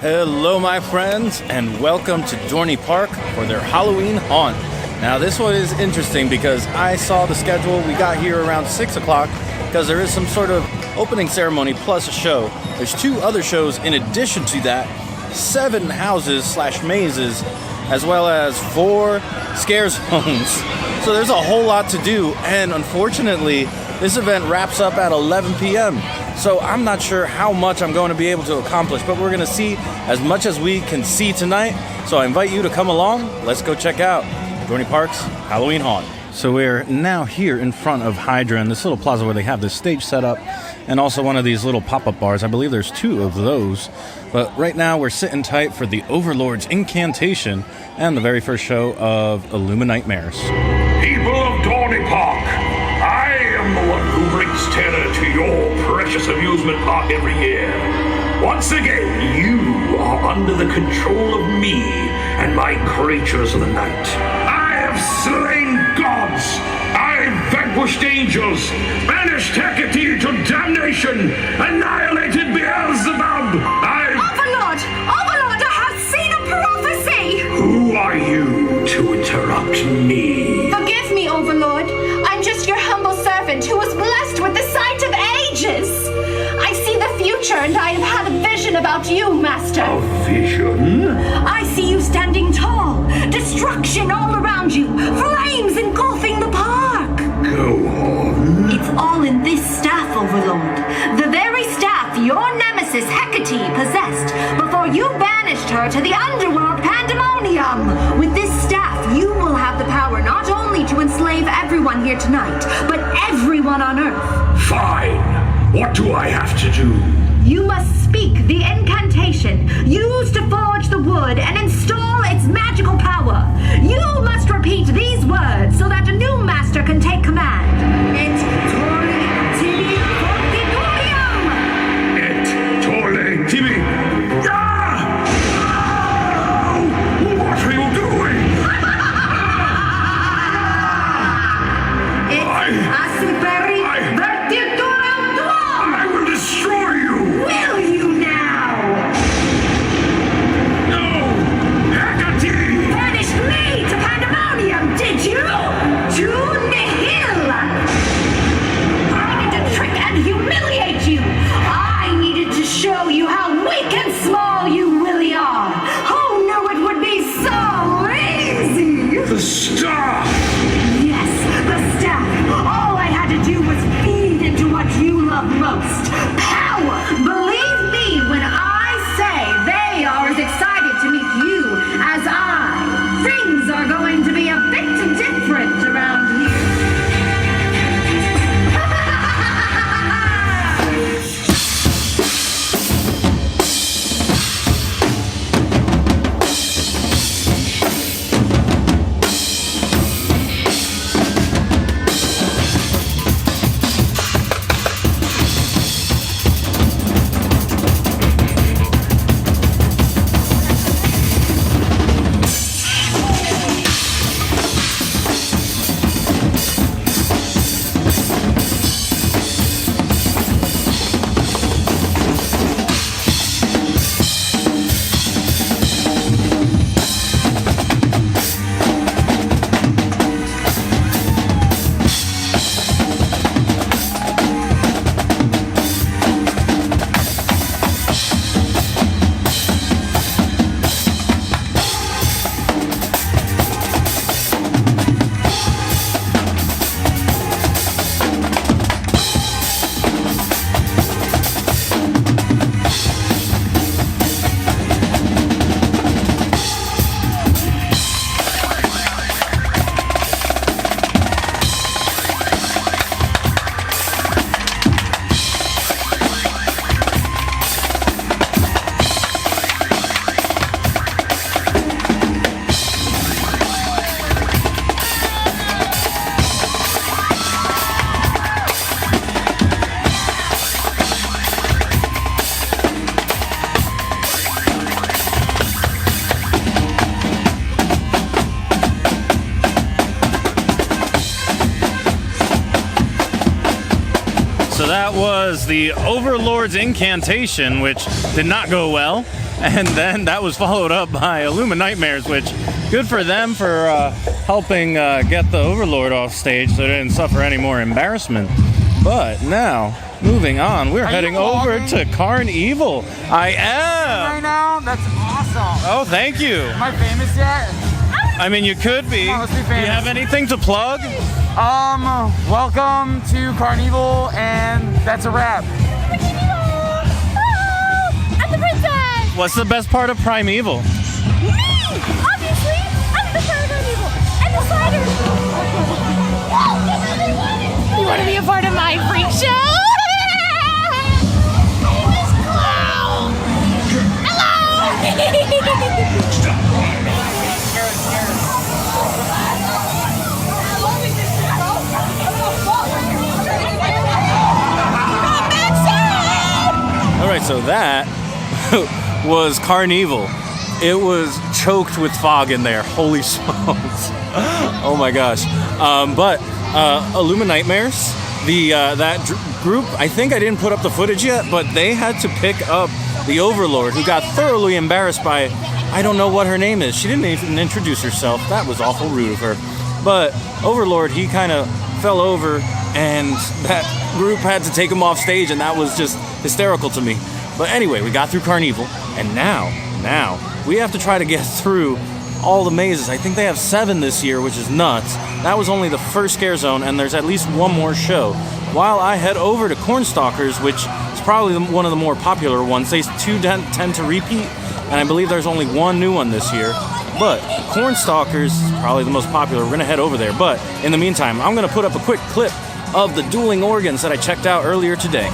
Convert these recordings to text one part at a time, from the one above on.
Hello my friends, and welcome to Dorney Park for their Halloween haunt. Now this one is interesting because I saw the schedule. We got here around 6 o'clock because there is some sort of opening ceremony plus a show. There's 2 other shows in addition to that, 7 houses / mazes, as well as 4 scare zones. So there's a whole lot to do, and unfortunately this event wraps up at 11 p.m. So I'm not sure how much I'm going to be able to accomplish, but we're going to see as much as we can see tonight. So I invite you to come along. Let's go check out Dorney Park's Halloween Haunt. So we're now here in front of Hydra in this little plaza where they have this stage set up and also one of these little pop-up bars. I believe there's 2 of those. But right now we're sitting tight for the Overlord's Incantation and the very first show of Illuminightmares. People of Dorney Park, I am the one who brings terror to your precious amusement park every year. Once again, you are under the control of me and my creatures of the night. I have slain gods, I've vanquished angels, banished Hecate to damnation, annihilated Beelzebub, Overlord, I have seen a prophecy! Who are you to interrupt me? Forgive me, Overlord. I'm just your humble servant who was blessed with the sight of ages. I see the future and I have had a vision about you, Master. A vision? I see you standing tall, destruction all around you, flames engulfing the park. Go on. It's all in this staff, Overlord. The very staff your nemesis Hecate possessed before you banished her to the underworld pandemonium. With this staff, you will have the power not only to enslave everyone here tonight, but everyone on Earth. Fine. What do I have to do? You must speak the incantation used to forge the wood and install its magical power. You must repeat these words so that a new master can take command. Et Tole Tibi. Ah! Oh! What are you doing? I will destroy you. Will you now? No, Hecate. Banished me to pandemonium, did you? To nihil! I needed to trick and humiliate you. I needed to show you how weak and small you really are. Who knew it would be so easy? The staff. Yes, the staff. All I had to do was feed into what you love most. Power. Believe me when I say they are as excited to meet you as I. Things are going to be a bit different around here. So that was the Overlord's Incantation, which did not go well. And then that was followed up by Illuma Nightmares, which good for them for helping get the Overlord off stage so they didn't suffer any more embarrassment. But now, moving on, we're heading over to Karl Evil. I am! Right now? That's awesome. Oh, thank you. Am I famous yet? I mean, you could be. Come on, let's be Do you famous. have anything to plug? Welcome to Carnival, and that's a wrap. I'm the princess! What's the best part of Primeval? Me! Obviously! I'm the Carnival! And the slider! You want to be a part of my freak show? Famous clown! All right, so that was Carnival. It was choked with fog in there. Holy smokes! Oh my gosh! But Illuma Nightmares, that group. I think I didn't put up the footage yet, but they had to pick up the Overlord, who got thoroughly embarrassed by, I don't know what her name is. She didn't even introduce herself. That was awful rude of her. But Overlord, he kind of fell over, and that group had to take him off stage, and that was just hysterical to me. But anyway, we got through Carnival, and now we have to try to get through all the mazes. I think they have 7 this year, which is nuts. That was only the first scare zone, and there's at least one more show. While I head over to Cornstalkers, which is probably one of the more popular ones. They tend to repeat, and I believe there's only one new one this year. But Cornstalkers is probably the most popular. We're going to head over there. But in the meantime, I'm going to put up a quick clip of the dueling organs that I checked out earlier today.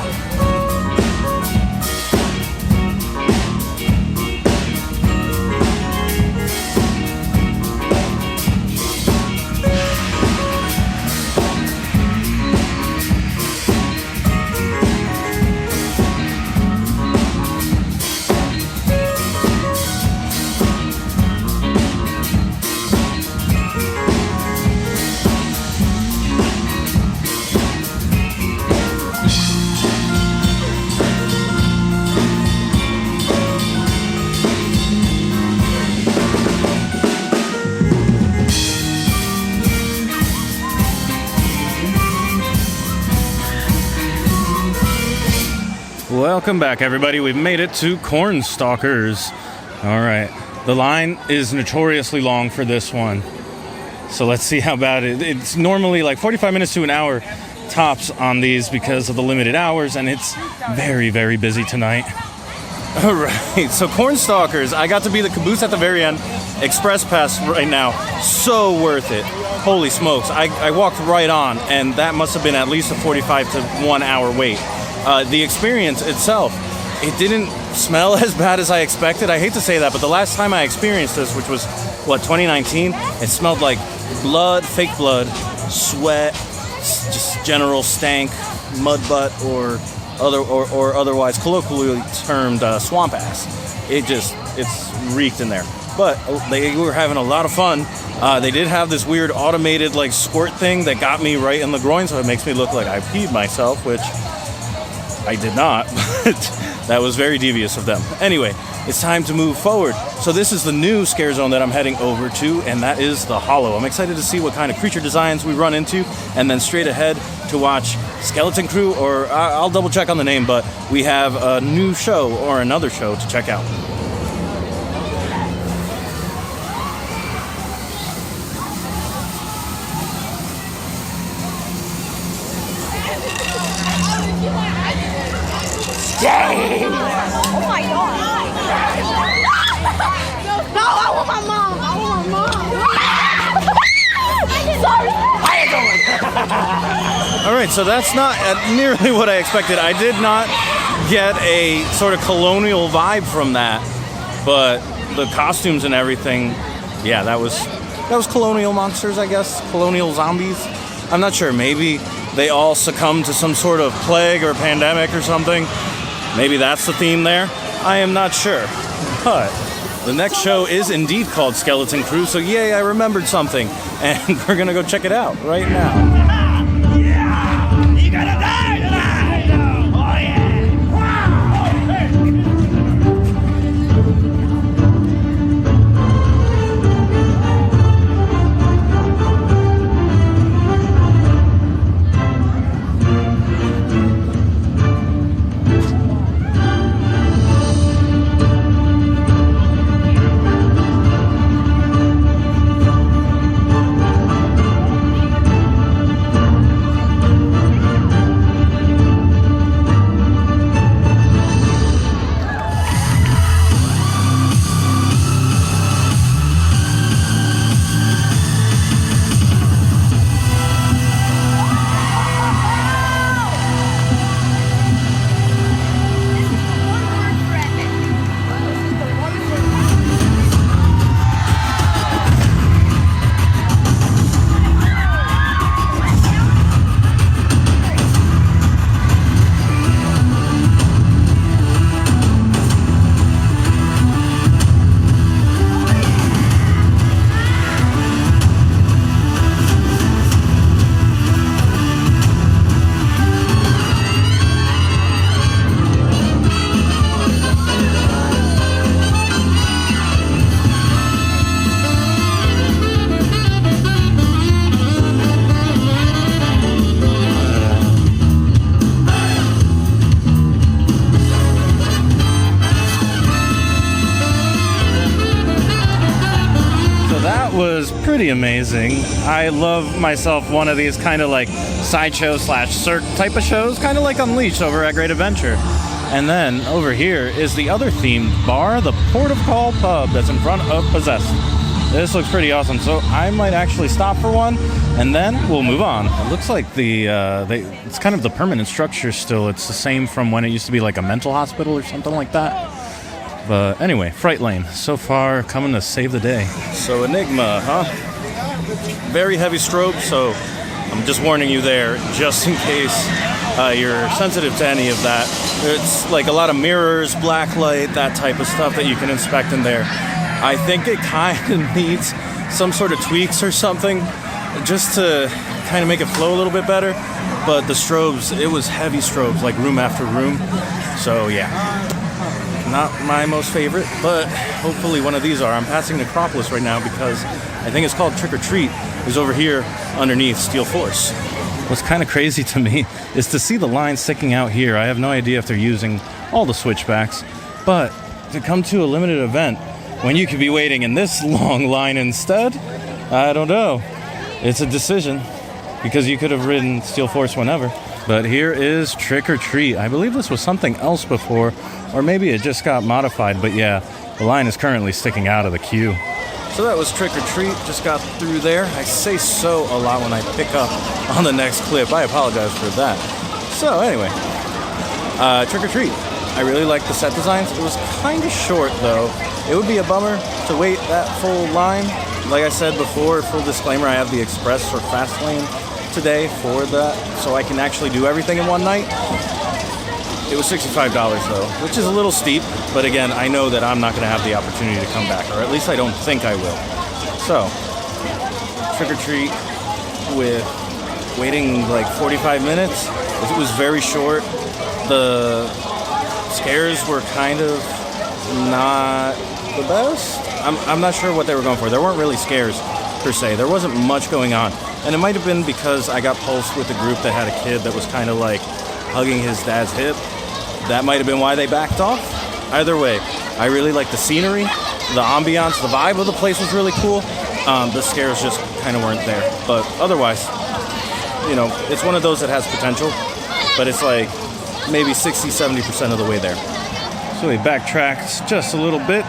Welcome back, everybody. We've made it to Cornstalkers. All right. The line is notoriously long for this one. So let's see how bad it's normally like 45 minutes to an hour tops on these because of the limited hours, and it's very, very busy tonight. All right. So Cornstalkers, I got to be the caboose at the very end. Express pass right now. So worth it. Holy smokes. I walked right on, and that must have been at least a 45 to 1 hour wait. The experience itself, it didn't smell as bad as I expected. I hate to say that, but the last time I experienced this, which was, 2019, it smelled like blood, fake blood, sweat, just general stank, mud butt, or otherwise colloquially termed swamp ass. It's reeked in there. But they were having a lot of fun. They did have this weird automated like squirt thing that got me right in the groin, so it makes me look like I peed myself, which I did not, but that was very devious of them. Anyway, it's time to move forward. So this is the new scare zone that I'm heading over to, and that is the Hollow. I'm excited to see what kind of creature designs we run into, and then straight ahead to watch Skeleton Crew, or I'll double check on the name, but we have a new show or another show to check out. Oh my god! No, I want my mom! I want my mom! Sorry! How you doing? Alright, so that's not nearly what I expected. I did not get a sort of colonial vibe from that, but the costumes and everything, yeah, that was colonial monsters, I guess. Colonial zombies. I'm not sure. Maybe they all succumbed to some sort of plague or pandemic or something. Maybe that's the theme there. I am not sure. But the next show is indeed called Skeleton Crew, so yay, I remembered something. And we're gonna go check it out right now. Yeah! You gotta die tonight! Oh yeah! was pretty amazing. I love myself one of these kind of like sideshow slash cirque type of shows, kind of like Unleashed over at Great Adventure. And then over here is the other themed bar, the Port of Call Pub, that's in front of Possessed. This looks pretty awesome, so I might actually stop for one, and then we'll move on. It looks like it's kind of the permanent structure still. It's the same from when it used to be like a mental hospital or something like that. But anyway, Fright Lane, so far coming to save the day. So Enigma, huh? Very heavy strobe, so I'm just warning you there, just in case you're sensitive to any of that. It's like a lot of mirrors, black light, that type of stuff that you can inspect in there. I think it kind of needs some sort of tweaks or something just to kind of make it flow a little bit better. But the strobes, it was heavy strobes, like room after room. So yeah, not my most favorite, but hopefully one of these are. I'm passing Necropolis right now because I think it's called Trick or Treat, is over here underneath Steel Force. What's kind of crazy to me is to see the line sticking out here. I have no idea if they're using all the switchbacks, but to come to a limited event when you could be waiting in this long line instead, I don't know. It's a decision because you could have ridden Steel Force whenever. But here is Trick or Treat. I believe this was something else before, or maybe it just got modified, but yeah, the line is currently sticking out of the queue. So that was Trick or Treat, just got through there. I say so a lot when I pick up on the next clip. I apologize for that. So anyway, Trick or Treat. I really like the set designs. It was kind of short though. It would be a bummer to wait that full line. Like I said before, full disclaimer, I have the Express or Fast Lane today for that, so I can actually do everything in one night. It was $65 though, which is a little steep, but again, I know that I'm not going to have the opportunity to come back, or at least I don't think I will. So, Trick or Treat with waiting like 45 minutes. It was very short. The scares were kind of not the best. I'm not sure what they were going for. There weren't really scares per se. There wasn't much going on. And it might have been because I got pulsed with a group that had a kid that was kind of like hugging his dad's hip. That might have been why they backed off. Either way, I really like the scenery, the ambiance, the vibe of the place was really cool. The scares just kind of weren't there. But otherwise, you know, it's one of those that has potential, but it's like maybe 60-70% of the way there. So we backtracked just a little bit,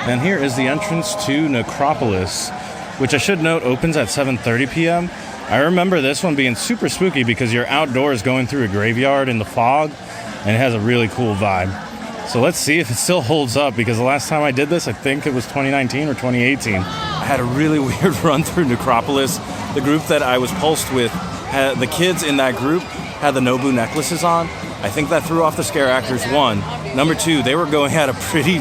and here is the entrance to Necropolis, which I should note opens at 7:30 p.m. I remember this one being super spooky because you're outdoors going through a graveyard in the fog, and it has a really cool vibe. So let's see if it still holds up, because the last time I did this, I think it was 2019 or 2018. I had a really weird run through Necropolis. The group that I was pulsed with, the kids in that group had the Nobu necklaces on. I think that threw off the scare actors, one. Number two, they were going at a pretty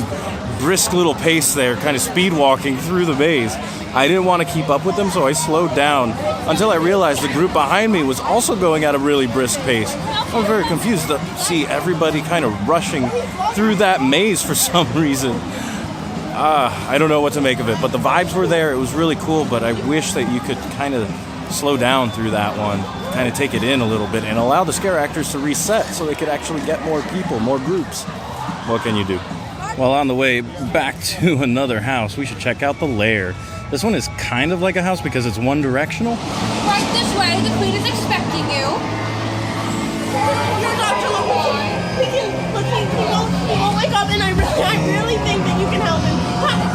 brisk little pace there, kind of speed walking through the maze. I didn't want to keep up with them, so I slowed down until I realized the group behind me was also going at a really brisk pace. I was very confused to see everybody kind of rushing through that maze for some reason. I don't know what to make of it, but the vibes were there. It was really cool, but I wish that you could kind of slow down through that one, kind of take it in a little bit, and allow the scare actors to reset so they could actually get more people, more groups. What can you do? Well, on the way back to another house, we should check out the lair. This one is kind of like a house because it's one directional. Right this way, the queen is expecting you. You're Dr. LeBlanc. He won't wake up, and I really think that you can help him.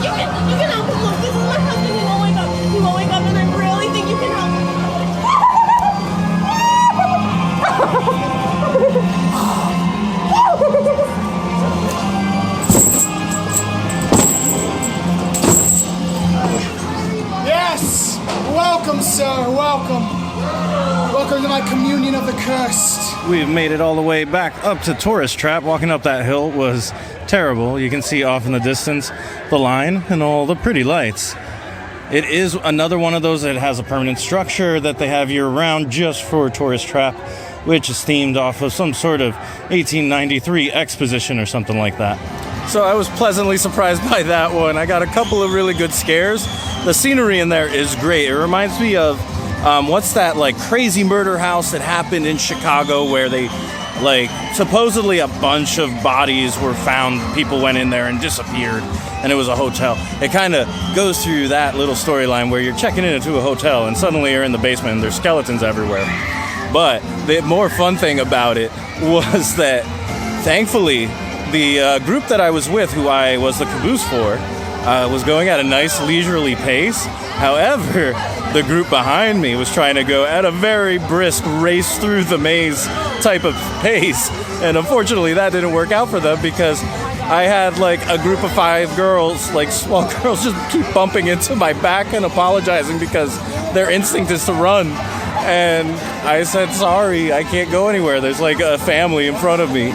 You can help him. Look, this is my husband. He won't wake up. He won't wake up, and I really think you can help him. Yes! Welcome, sir. Welcome. Welcome to my communion of the cursed. We've made it all the way back up to Taurus Trap. Walking up that hill was terrible. You can see off in the distance the line and all the pretty lights. It is another one of those that has a permanent structure that they have year-round just for Taurus Trap, which is themed off of some sort of 1893 exposition or something like that. So I was pleasantly surprised by that one. I got a couple of really good scares. The scenery in there is great. It reminds me of what's that like crazy murder house that happened in Chicago where they Like, supposedly a bunch of bodies were found. People went in there and disappeared, and it was a hotel. It kind of goes through that little storyline where you're checking into a hotel, and suddenly you're in the basement, and there's skeletons everywhere. But the more fun thing about it was that, thankfully, the group that I was with, who I was the caboose for, was going at a nice leisurely pace. However, the group behind me was trying to go at a very brisk race through the maze type of pace. And unfortunately, that didn't work out for them because I had like a group of 5 girls, like small girls, just keep bumping into my back and apologizing because their instinct is to run. And I said, sorry, I can't go anywhere. There's like a family in front of me.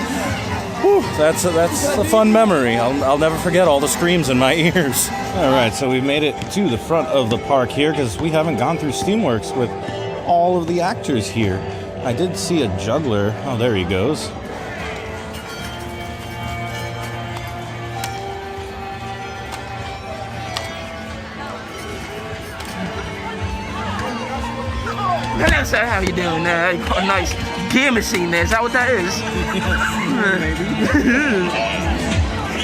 Whew, that's a fun memory. I'll never forget all the screams in my ears. All right, so we've made it to the front of the park here because we haven't gone through Steamworks with all of the actors here. I did see a juggler. Oh, there he goes. Hello, sir. How you doing? You got a nice gear machine there. Is that what that is?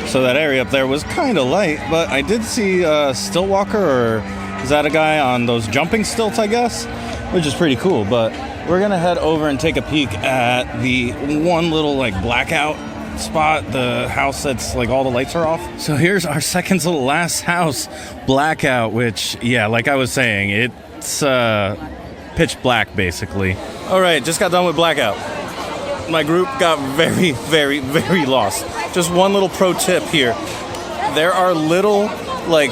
So that area up there was kind of light, but I did see Stillwalker, or is that a guy on those jumping stilts, I guess? Which is pretty cool, but we're going to head over and take a peek at the one little, like, Blackout spot, the house that's, like, all the lights are off. So here's our second to the last house, Blackout, which, yeah, like I was saying, it's pitch black, basically. All right, just got done with Blackout. My group got very, very, very lost. Just one little pro tip here. There are little, like,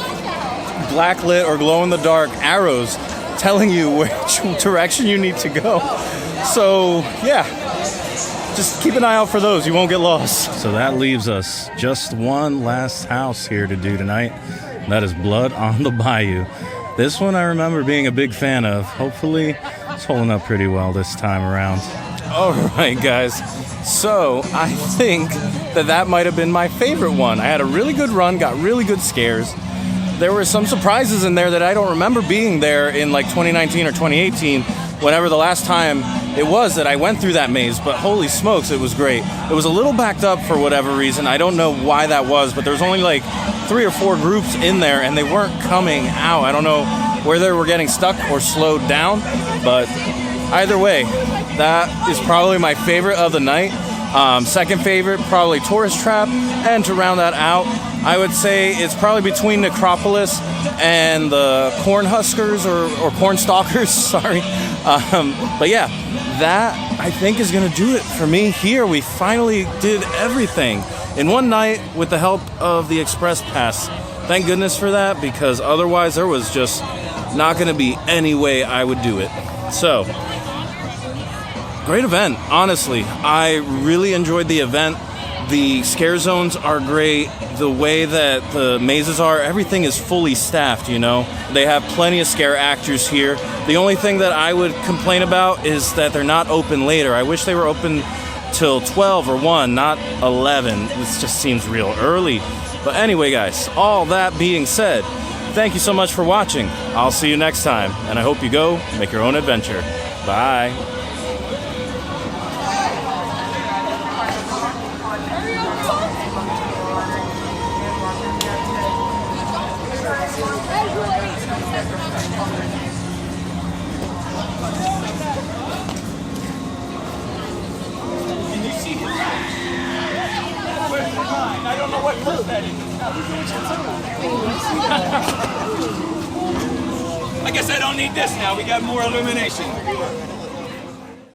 blacklit or glow-in-the-dark arrows telling you which direction you need to go. So, yeah, just keep an eye out for those. You won't get lost. So that leaves us just one last house here to do tonight. That is Blood on the Bayou. This one I remember being a big fan of. Hopefully, it's holding up pretty well this time around. All right, guys. So I think that might have been my favorite one. I had a really good run, got really good scares. There were some surprises in there that I don't remember being there in like 2019 or 2018, whenever the last time it was that I went through that maze, but holy smokes, it was great. It was a little backed up for whatever reason. I don't know why that was, but there was only like 3 or 4 groups in there and they weren't coming out. I don't know where they were getting stuck or slowed down, but either way, that is probably my favorite of the night. Second favorite, probably Taurus Trap. And to round that out, I would say it's probably between Necropolis and the Cornhuskers or Cornstalkers, sorry. But yeah, that I think is going to do it for me here. We finally did everything in one night with the help of the Express Pass. Thank goodness for that, because otherwise there was just not going to be any way I would do it. So, great event, honestly. I really enjoyed the event. The scare zones are great. The way that the mazes are, everything is fully staffed, you know. They have plenty of scare actors here. The only thing that I would complain about is that they're not open later. I wish they were open till 12 or 1, not 11. This just seems real early. But anyway, guys, all that being said, thank you so much for watching. I'll see you next time, and I hope you go make your own adventure. Bye. I don't know what purse that is. I guess I don't need this now. We got more illumination.